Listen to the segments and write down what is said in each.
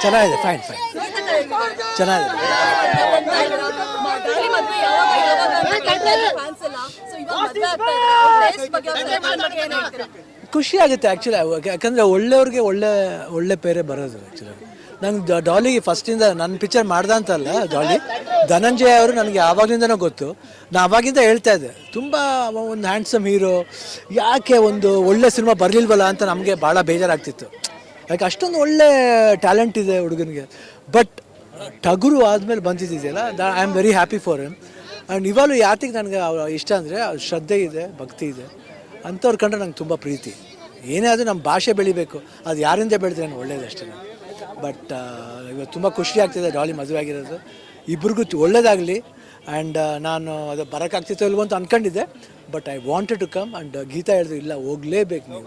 ಚೆನ್ನಾಗಿದೆ, fine fine, ಚೆನ್ನಾಗಿದೆ. ಖುಷಿ ಆಗುತ್ತೆ ಆ್ಯಕ್ಚುಲಿ, ಯಾಕಂದರೆ ಒಳ್ಳೆಯವ್ರಿಗೆ ಒಳ್ಳೆ ಒಳ್ಳೆ ಪೇರೆ ಬರೋದು ಆ್ಯಕ್ಚುಲಿ. ನಂಗೆ ಡಾಲಿಗೆ ಫಸ್ಟಿಂದ ನನ್ನ ಪಿಕ್ಚರ್ ಮಾಡ್ದಂತಲ್ಲ, ಡಾಲಿ ಧನಂಜಯ ಅವರು ನನಗೆ ಆವಾಗಲಿಂದನೂ ಗೊತ್ತು. ನಾನು ಆವಾಗಿಂದ ಹೇಳ್ತಾ ಇದ್ದೆ, ತುಂಬ ಒಂದು ಹ್ಯಾಂಡ್ಸಮ್ ಹೀರೋ, ಯಾಕೆ ಒಂದು ಒಳ್ಳೆ ಸಿನಿಮಾ ಬರಲಿಲ್ವಲ್ಲ ಅಂತ ನಮಗೆ ಭಾಳ ಬೇಜಾರಾಗ್ತಿತ್ತು. ಯಾಕೆ ಅಷ್ಟೊಂದು ಒಳ್ಳೆ ಟ್ಯಾಲೆಂಟ್ ಇದೆ ಹುಡುಗನಿಗೆ. ಬಟ್ ಟಗರು ಆದಮೇಲೆ ಬಂದಿದ್ದಿದೆಯಲ್ಲ, I am very happy for him. And ಇವಾಗಲೂ ಯಾತಿಗೆ ನನಗೆ ಇಷ್ಟ ಅಂದರೆ ಅವ್ರ ಶ್ರದ್ಧೆ ಇದೆ, ಭಕ್ತಿ ಇದೆ, ಅಂಥವ್ರು ಕಂಡ್ರೆ ನಂಗೆ ತುಂಬ ಪ್ರೀತಿ. ಏನೇ ಆದರೂ ನಮ್ಮ ಭಾಷೆ ಬೆಳಿಬೇಕು, ಅದು ಯಾರಿಂದ ಬೆಳೆದ್ರೆ ನಾನು ಒಳ್ಳೇದಷ್ಟೇ. ಬಟ್ ಇವತ್ತು ತುಂಬ ಖುಷಿ ಆಗ್ತಿದೆ ಡಾಲಿ ಮದುವೆ ಆಗಿರೋದು. ಇಬ್ರಿಗೂ ಒಳ್ಳೇದಾಗಲಿ. ಆ್ಯಂಡ್ ನಾನು ಅದು ಬರೋಕ್ಕಾಗ್ತಿತ್ತೋ ಇಲ್ವೋ ಅಂತ ಅಂದ್ಕೊಂಡಿದ್ದೆ, but I wanted to come. And Geeta ಹೇಳಿದ್ರು, ಇಲ್ಲ ಹೋಗಲೇಬೇಕು ನೀವು,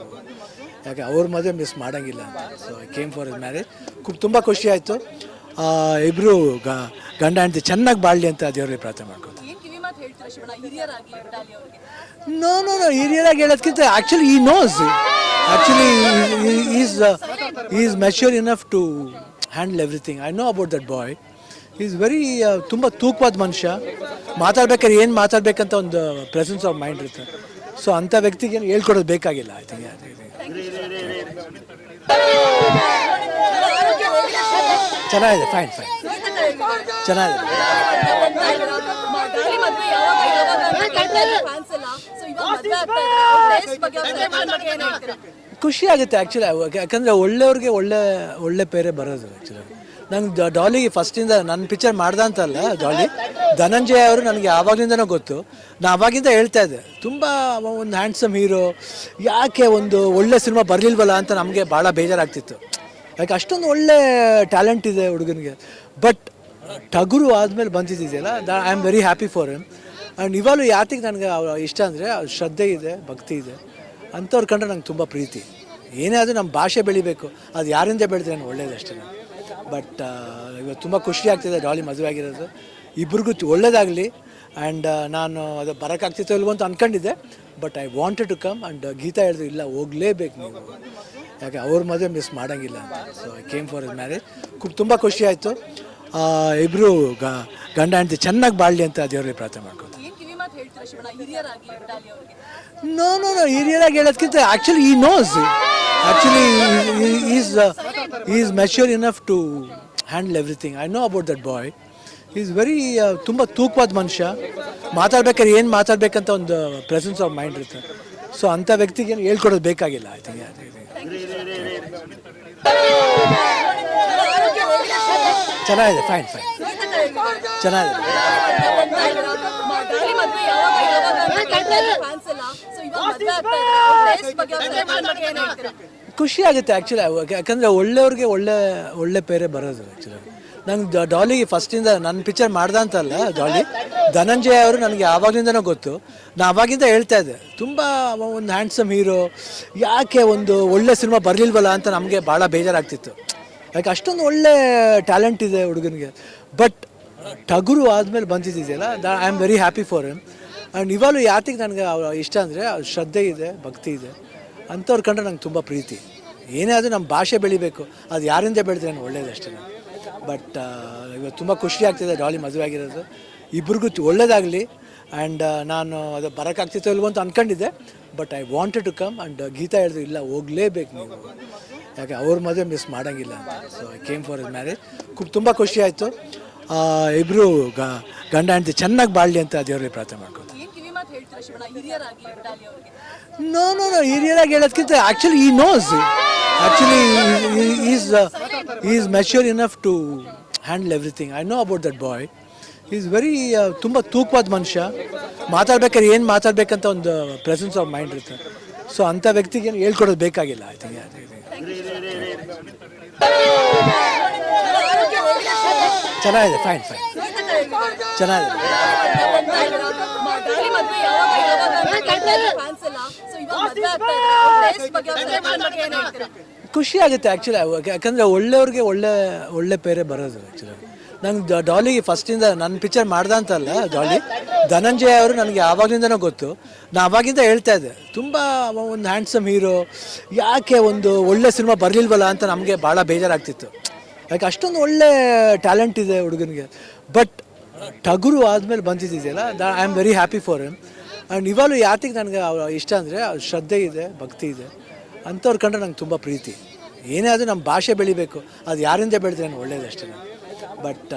ಯಾಕೆ ಅವ್ರ ಮದುವೆ ಮಿಸ್ ಮಾಡೋಂಗಿಲ್ಲ ಅಂತ. So I came for is marriage. ತುಂಬ ಖುಷಿ ಆಯಿತು. ಇಬ್ಬರು ಗಂಡ ಹೆಂಡತಿ ಚೆನ್ನಾಗಿ ಬಾಳಲಿ ಅಂತ ದೇವರಿಗೆ ಪ್ರಾರ್ಥನೆ ಮಾಡ್ಕೊತೀನಿ. ನೋ ಹಿರಿಯರಾಗಿ ಹೇಳೋದಕ್ಕಿಂತ actually he knows, actually is mature enough to handle everything. I know about that boy. Is very ತುಂಬ ತೂಕವಾದ ಮನುಷ್ಯ. ಮಾತಾಡ್ಬೇಕಾದ್ರೆ ಏನು ಮಾತಾಡ್ಬೇಕಂತ ಒಂದು ಪ್ರೆಸೆನ್ಸ್ ಆಫ್ ಮೈಂಡ್ ಇರುತ್ತೆ. ಸೊ ಅಂಥ ವ್ಯಕ್ತಿಗೆ ಏನು ಹೇಳ್ಕೊಡೋದು ಬೇಕಾಗಿಲ್ಲ. ಐ ಥಿಂಕ್ ಚೆನ್ನಾಗಿದೆ, ಫೈನ್ ಫೈನ್, ಚೆನ್ನಾಗಿದೆ. ಖುಷಿ ಆಗುತ್ತೆ ಆ್ಯಕ್ಚುಲಿ, ಯಾಕಂದರೆ ಒಳ್ಳೆಯವ್ರಿಗೆ ಒಳ್ಳೆ ಒಳ್ಳೆ ಪೇರೆ ಬರೋದು ಆ್ಯಕ್ಚುಲಿ. ನಂಗೆ ಡಾಲಿಗೆ ಫಸ್ಟಿಂದ ನನ್ನ ಪಿಕ್ಚರ್ ಮಾಡ್ದಂತಲ್ಲ, ಡಾಲಿ ಧನಂಜಯ ಅವರು ನನಗೆ ಆವಾಗಲಿಂದನೂ ಗೊತ್ತು. ನಾನು ಆವಾಗಿಂದ ಹೇಳ್ತಾ ಇದ್ದೆ, ತುಂಬ ಒಂದು ಹ್ಯಾಂಡ್ಸಮ್ ಹೀರೋ, ಯಾಕೆ ಒಂದು ಒಳ್ಳೆ ಸಿನಿಮಾ ಬರಲಿಲ್ವಲ್ಲ ಅಂತ ನಮಗೆ ಭಾಳ ಬೇಜಾರಾಗ್ತಿತ್ತು. ಯಾಕೆ ಅಷ್ಟೊಂದು ಒಳ್ಳೆ ಟ್ಯಾಲೆಂಟ್ ಇದೆ ಹುಡುಗನಿಗೆ. ಬಟ್ ಟಗರು ಆದಮೇಲೆ ಬಂದಿದ್ದಿದೆಯಲ್ಲ, I am very happy for him. And ಇವಾಗಲೂ ಯಾತಿಗೆ ನನಗೆ ಇಷ್ಟ ಅಂದರೆ ಅವ್ರ ಶ್ರದ್ಧೆ ಇದೆ, ಭಕ್ತಿ ಇದೆ, ಅಂಥವ್ರು ಕಂಡ್ರೆ ನಂಗೆ ತುಂಬ ಪ್ರೀತಿ. ಏನೇ ಆದರೂ ನಮ್ಮ ಭಾಷೆ ಬೆಳಿಬೇಕು, ಅದು ಯಾರಿಂದ ಬೆಳೆದ್ರೆ ನಾನು ಒಳ್ಳೇದಷ್ಟೇ. ಬಟ್ ಇವತ್ತು ತುಂಬ ಖುಷಿ ಆಗ್ತಿದೆ ಡಾಲಿ ಮದುವೆ ಆಗಿರೋದು. ಇಬ್ರಿಗೂ ಒಳ್ಳೇದಾಗಲಿ. ಆ್ಯಂಡ್ ನಾನು ಅದು ಬರೋಕ್ಕಾಗ್ತಿತ್ತೋ ಇಲ್ವೋ ಅಂತ ಅಂದ್ಕೊಂಡಿದ್ದೆ, but I wanted to come. And Geeta ಹೇಳಿದ್ರು, ಇಲ್ಲ ಹೋಗಲೇಬೇಕು ನೀವು, ಯಾಕೆ ಅವ್ರ ಮದುವೆ ಮಿಸ್ ಮಾಡೋಂಗಿಲ್ಲ ಅಂತ. So I came for is marriage. ತುಂಬ ಖುಷಿ ಆಯಿತು. ಇಬ್ಬರು ಗಂಡ ಹೆಂಡತಿ ಚೆನ್ನಾಗಿ ಬಾಳಲಿ ಅಂತ ದೇವರಿಗೆ ಪ್ರಾರ್ಥನೆ ಮಾಡ್ಕೊತೀನಿ. ನೋ ಹಿರಿಯರಾಗಿ ಹೇಳೋದಕ್ಕಿಂತ actually he knows, actually is mature enough to handle everything. I know about that boy. Is very ತುಂಬ ತೂಕವಾದ ಮನುಷ್ಯ. ಮಾತಾಡ್ಬೇಕಾದ್ರೆ ಏನು ಮಾತಾಡ್ಬೇಕಂತ ಒಂದು ಪ್ರೆಸೆನ್ಸ್ ಆಫ್ ಮೈಂಡ್ ಇರುತ್ತೆ. ಸೊ ಅಂಥ ವ್ಯಕ್ತಿಗೆ ಏನು ಹೇಳ್ಕೊಡೋದು ಬೇಕಾಗಿಲ್ಲ. ಐ ಥಿಂಕ್ ಚೆನ್ನಾಗಿದೆ, ಫೈನ್ ಫೈನ್, ಚೆನ್ನಾಗಿದೆ. ಖುಷಿ ಆಗುತ್ತೆ ಆ್ಯಕ್ಚುಲಿ, ಯಾಕಂದರೆ ಒಳ್ಳೆಯವ್ರಿಗೆ ಒಳ್ಳೆ ಒಳ್ಳೆ ಪೇರೆ ಬರೋದು ಆ್ಯಕ್ಚುಲಿ. ನಂಗೆ ಡಾಲಿಗೆ ಫಸ್ಟಿಂದ ನನ್ನ ಪಿಕ್ಚರ್ ಮಾಡ್ದಂತಲ್ಲ, ಡಾಲಿ ಧನಂಜಯ ಅವರು ನನಗೆ ಆವಾಗಲಿಂದನೂ ಗೊತ್ತು. ನಾನು ಆವಾಗಿಂದ ಹೇಳ್ತಾ ಇದ್ದೆ, ತುಂಬ ಒಂದು ಹ್ಯಾಂಡ್ಸಮ್ ಹೀರೋ, ಯಾಕೆ ಒಂದು ಒಳ್ಳೆ ಸಿನಿಮಾ ಬರಲಿಲ್ವಲ್ಲ ಅಂತ ನಮಗೆ ಭಾಳ ಬೇಜಾರಾಗ್ತಿತ್ತು. ಯಾಕೆ ಅಷ್ಟೊಂದು ಒಳ್ಳೆ ಟ್ಯಾಲೆಂಟ್ ಇದೆ ಹುಡುಗನಿಗೆ. ಬಟ್ ಟಗರು ಆದಮೇಲೆ ಬಂದಿದ್ದಿದೆಯಲ್ಲ, I am very happy for him. And ಇವಾಗಲೂ ಯಾತಿಗೆ ನನಗೆ ಇಷ್ಟ ಅಂದರೆ ಅವ್ರ ಶ್ರದ್ಧೆ ಇದೆ, ಭಕ್ತಿ ಇದೆ, ಅಂಥವ್ರು ಕಂಡ್ರೆ ನಂಗೆ ತುಂಬ ಪ್ರೀತಿ. ಏನೇ ಆದರೂ ನಮ್ಮ ಭಾಷೆ ಬೆಳಿಬೇಕು, ಅದು ಯಾರಿಂದ ಬೆಳೆದ್ರೆ ನಾನು ಒಳ್ಳೇದಷ್ಟೇ. ಬಟ್ ಇವತ್ತು ತುಂಬ ಖುಷಿ ಆಗ್ತಿದೆ ಡಾಲಿ ಮದುವೆ ಆಗಿರೋದು. ಇಬ್ರಿಗೂ ಒಳ್ಳೇದಾಗಲಿ. ಆ್ಯಂಡ್ ನಾನು ಅದು ಬರೋಕ್ಕಾಗ್ತಿತ್ತೋ ಇಲ್ವೋ ಅಂತ ಅಂದ್ಕೊಂಡಿದ್ದೆ, but I wanted to come. And Geeta ಹೇಳಿದ್ರು, ಇಲ್ಲ ಹೋಗಲೇಬೇಕು ನೀವು, ಯಾಕೆ ಅವ್ರ ಮದುವೆ ಮಿಸ್ ಮಾಡೋಂಗಿಲ್ಲ ಅಂತ. So I came for is marriage. ತುಂಬ ಖುಷಿ ಆಯಿತು. ಇಬ್ಬರು ಗಂಡ ಹೆಂಡತಿ ಚೆನ್ನಾಗಿ ಬಾಳಲಿ ಅಂತ ದೇವರಿಗೆ ಪ್ರಾರ್ಥನೆ ಮಾಡ್ಕೊತೀನಿ. ನೋ ಹಿರಿಯರಾಗಿ ಹೇಳೋದಕ್ಕಿಂತ actually he knows, actually is mature enough to handle everything. I know about that boy. Is very ತುಂಬ ತೂಕವಾದ ಮನುಷ್ಯ. ಮಾತಾಡ್ಬೇಕಾದ್ರೆ ಏನು ಮಾತಾಡ್ಬೇಕಂತ ಒಂದು ಪ್ರೆಸೆನ್ಸ್ ಆಫ್ ಮೈಂಡ್ ಇರುತ್ತೆ. ಸೊ ಅಂಥ ವ್ಯಕ್ತಿಗೆ ಏನು ಹೇಳ್ಕೊಡೋದು ಬೇಕಾಗಿಲ್ಲ. ಐ ಥಿಂಕ್ ಚೆನ್ನಾಗಿದೆ, ಫೈನ್ ಫೈನ್, ಚೆನ್ನಾಗಿದೆ. ಖುಷಿ ಆಗುತ್ತೆ ಆ್ಯಕ್ಚುಲಿ, ಯಾಕಂದರೆ ಒಳ್ಳೆಯವ್ರಿಗೆ ಒಳ್ಳೆ ಒಳ್ಳೆ ಪೇರೆ ಬರೋದು ಆ್ಯಕ್ಚುಲಿ. ನಂಗೆ ಡಾಲಿಗೆ ಫಸ್ಟಿಂದ ನನ್ನ ಪಿಕ್ಚರ್ ಮಾಡ್ದಂತಲ್ಲ, ಡಾಲಿ ಧನಂಜಯ ಅವರು ನನಗೆ ಆವಾಗಲಿಂದನೂ ಗೊತ್ತು. ನಾನು ಆವಾಗಿಂದ ಹೇಳ್ತಾ ಇದ್ದೆ, ತುಂಬ ಒಂದು ಹ್ಯಾಂಡ್ಸಮ್ ಹೀರೋ, ಯಾಕೆ ಒಂದು ಒಳ್ಳೆ ಸಿನಿಮಾ ಬರಲಿಲ್ವಲ್ಲ ಅಂತ ನಮಗೆ ಭಾಳ ಬೇಜಾರಾಗ್ತಿತ್ತು. ಯಾಕೆ ಅಷ್ಟೊಂದು ಒಳ್ಳೆ ಟ್ಯಾಲೆಂಟ್ ಇದೆ ಹುಡುಗನಿಗೆ. ಬಟ್ ಟಗರು ಆದಮೇಲೆ ಬಂದಿದೆಯಲ್ಲ, I am very happy for him. And ಇವಾಗಲೂ ಯಾತಿಗೆ ನನಗೆ ಇಷ್ಟ ಅಂದರೆ ಶ್ರದ್ಧೆ ಇದೆ, ಭಕ್ತಿ ಇದೆ, ಅಂಥವ್ರ ಕಂಡ್ರೆ ನಂಗೆ ತುಂಬ ಪ್ರೀತಿ. ಏನೇ ಆದರೂ ನಮ್ಮ ಭಾಷೆ ಬೆಳಿಬೇಕು, ಅದು ಯಾರಿಂದ ಬೆಳೆದ್ರೆ ನಾನು ಒಳ್ಳೇದಷ್ಟೇ. ಬಟ್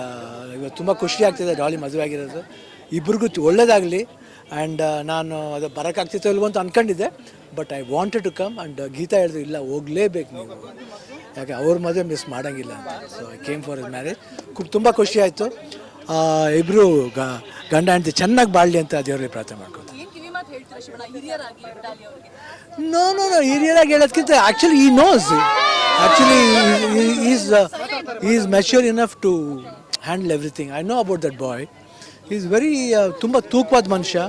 ಇವತ್ತು ತುಂಬ ಖುಷಿ ಆಗ್ತಿದೆ ಡಾಲಿ ಮದುವೆ ಆಗಿರೋದು. ಇಬ್ರಿಗೂ ಒಳ್ಳೇದಾಗಲಿ. ಆ್ಯಂಡ್ ನಾನು ಅದು ಬರೋಕ್ಕಾಗ್ತಿತ್ತೋ ಇಲ್ವೋ ಅಂತ ಅಂದ್ಕೊಂಡಿದ್ದೆ, but I wanted to come. And Geeta ಹೇಳಿದ್ರು ಇಲ್ಲ ಹೋಗಲೇಬೇಕು ನೀವು, ಯಾಕೆ ಅವ್ರ ಮದುವೆ ಮಿಸ್ ಮಾಡೋಂಗಿಲ್ಲ ಅಂತ. So I came for is marriage. ತುಂಬ ಖುಷಿ ಆಯಿತು. ಇಬ್ಬರು ಗಂಡ ಹೆಂಡತಿ ಚೆನ್ನಾಗಿ ಬಾಳಲಿ ಅಂತ ದೇವರಲ್ಲಿ ಪ್ರಾರ್ಥನೆ ಮಾಡ್ಕೊತೀನಿ. ನೋ ಹಿರಿಯರಾಗಿ ಹೇಳೋದಕ್ಕಿಂತ actually he knows, actually is mature enough to handle everything. I know about that boy. Is very ತುಂಬ ತೂಕವಾದ ಮನುಷ್ಯ.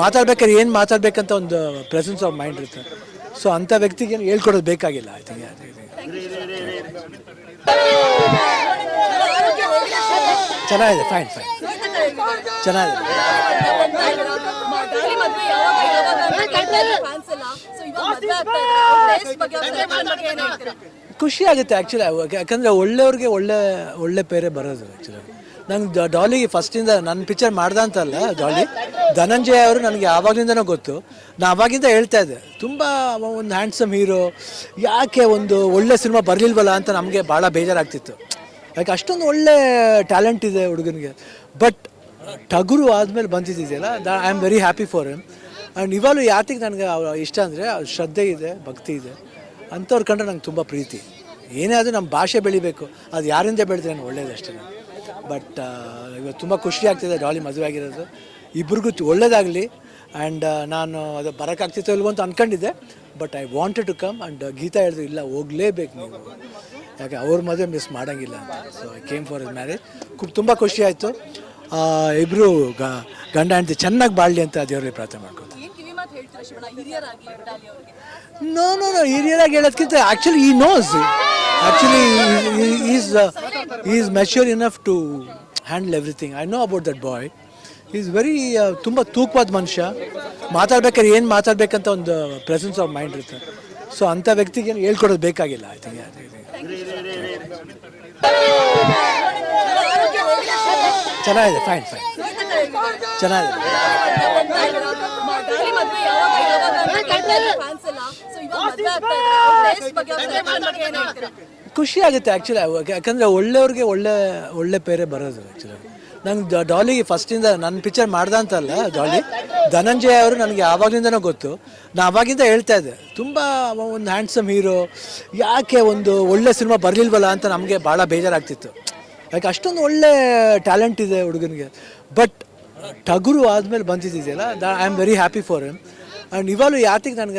ಮಾತಾಡ್ಬೇಕಾದ್ರೆ ಏನು ಮಾತಾಡ್ಬೇಕಂತ ಒಂದು ಪ್ರೆಸೆನ್ಸ್ ಆಫ್ ಮೈಂಡ್ ಇರುತ್ತೆ. ಸೊ ಅಂಥ ವ್ಯಕ್ತಿಗೆ ಏನು ಹೇಳ್ಕೊಡೋದು ಬೇಕಾಗಿಲ್ಲ. ಐ ಥಿಂಕ್ ಚೆನ್ನಾಗಿದೆ, ಫೈನ್ ಚೆನ್ನಾಗಿದೆ. ಖುಷಿ ಆಗುತ್ತೆ ಆ್ಯಕ್ಚುಲಿ, ಯಾಕಂದರೆ ಒಳ್ಳೆಯವ್ರಿಗೆ ಒಳ್ಳೆ ಪೇರೆ ಬರೋದು. ಆ್ಯಕ್ಚುಲಿ ನಂಗೆ ಡಾಲಿಗೆ ಫಸ್ಟಿಂದ ನನ್ನ ಪಿಕ್ಚರ್ ಮಾಡ್ದಂತಲ್ಲ, ಡಾಲಿ ಧನಂಜಯ ಅವರು ನನಗೆ ಆವಾಗಲಿಂದನೂ ಗೊತ್ತು. ನಾನು ಆವಾಗಿಂದ ಹೇಳ್ತಾ ಇದ್ದೆ, ತುಂಬ ಒಂದು ಹ್ಯಾಂಡ್ಸಮ್ ಹೀರೋ, ಯಾಕೆ ಒಂದು ಒಳ್ಳೆ ಸಿನಿಮಾ ಬರಲಿಲ್ವಲ್ಲ ಅಂತ ನಮಗೆ ಭಾಳ ಬೇಜಾರಾಗ್ತಿತ್ತು. ಯಾಕೆ ಅಷ್ಟೊಂದು ಒಳ್ಳೆ ಟ್ಯಾಲೆಂಟ್ ಇದೆ ಹುಡುಗನಿಗೆ. ಬಟ್ ಟಗರು ಆದಮೇಲೆ ಬಂದಿದೆಯಲ್ಲ, I am very happy for him. And ಇವಾಗಲೂ ಯಾತಿಗೆ ನನಗೆ ಇಷ್ಟ ಅಂದರೆ ಶ್ರದ್ಧೆ ಇದೆ, ಭಕ್ತಿ ಇದೆ, ಅಂಥವ್ರ ಕಂಡ್ರೆ ನಂಗೆ ತುಂಬ ಪ್ರೀತಿ. ಏನೇ ಆದರೂ ನಮ್ಮ ಭಾಷೆ ಬೆಳಿಬೇಕು, ಅದು ಯಾರಿಂದ ಬೆಳೆದ್ರೆ ನಾನು ಒಳ್ಳೇದಷ್ಟೇ. ಬಟ್ ಇವತ್ತು ತುಂಬ ಖುಷಿ ಆಗ್ತಿದೆ ಡಾಲಿ ಮದುವೆ ಆಗಿರೋದು. ಇಬ್ರಿಗೂ ಒಳ್ಳೇದಾಗಲಿ. ಆ್ಯಂಡ್ ನಾನು ಅದು ಬರೋಕ್ಕಾಗ್ತಿತ್ತೋ ಇಲ್ವೋ ಅಂತ ಅಂದ್ಕೊಂಡಿದ್ದೆ, but I wanted to come. And Geeta ಹೇಳಿದ್ರು ಇಲ್ಲ ಹೋಗಲೇಬೇಕು ನೀವು, ಯಾಕೆ ಅವ್ರ ಮದುವೆ ಮಿಸ್ ಮಾಡೋಂಗಿಲ್ಲ ಅಂತ. So I came for is marriage. ತುಂಬ ಖುಷಿ ಆಯಿತು. ಇಬ್ಬರು ಗಂಡ ಹೆಂಡತಿ ಚೆನ್ನಾಗಿ ಬಾಳಲಿ ಅಂತ ದೇವರಲ್ಲಿ ಪ್ರಾರ್ಥನೆ ಮಾಡ್ಕೊತೀನಿ. ನೋ ಹಿರಿಯರಾಗಿ ಹೇಳೋದಕ್ಕಿಂತ actually he knows, actually is mature enough to handle everything. I know about that boy. Is very ತುಂಬ ತೂಕವಾದ ಮನುಷ್ಯ. ಮಾತಾಡ್ಬೇಕಾದ್ರೆ ಏನು ಮಾತಾಡ್ಬೇಕಂತ ಒಂದು ಪ್ರೆಸೆನ್ಸ್ ಆಫ್ ಮೈಂಡ್ ಇರುತ್ತೆ. ಸೊ ಅಂಥ ವ್ಯಕ್ತಿಗೆ ಏನು ಹೇಳ್ಕೊಡೋದು ಬೇಕಾಗಿಲ್ಲ. ಐ ಥಿಂಕ್ ಚೆನ್ನಾಗಿದೆ, ಫೈನ್ ಚೆನ್ನಾಗಿದೆ. ಖುಷಿ ಆಗುತ್ತೆ ಆ್ಯಕ್ಚುಲಿ, ಯಾಕಂದರೆ ಒಳ್ಳೆಯವ್ರಿಗೆ ಒಳ್ಳೆ ಪೇರೆ ಬರೋದು. ಆ್ಯಕ್ಚುಲಿ ನಂಗೆ ಡಾಲಿಗೆ ಫಸ್ಟಿಂದ ನನ್ನ ಪಿಕ್ಚರ್ ಮಾಡ್ದಂತಲ್ಲ, ಡಾಲಿ ಧನಂಜಯ ಅವರು ನನಗೆ ಆವಾಗಲಿಂದನೂ ಗೊತ್ತು. ನಾನು ಆವಾಗಿಂದ ಹೇಳ್ತಾ ಇದ್ದೆ, ತುಂಬ ಒಂದು ಹ್ಯಾಂಡ್ಸಮ್ ಹೀರೋ, ಯಾಕೆ ಒಂದು ಒಳ್ಳೆ ಸಿನಿಮಾ ಬರಲಿಲ್ವಲ್ಲ ಅಂತ ನಮಗೆ ಭಾಳ ಬೇಜಾರಾಗ್ತಿತ್ತು. ಯಾಕೆ ಅಷ್ಟೊಂದು ಒಳ್ಳೆ ಟ್ಯಾಲೆಂಟ್ ಇದೆ ಹುಡುಗನಿಗೆ. ಬಟ್ ಟಗರು ಆದಮೇಲೆ ಬಂದಿದೆಯಲ್ಲ, I am very happy for him. And ಇವಾಗಲೂ ಯಾತಿಗೆ ನನಗೆ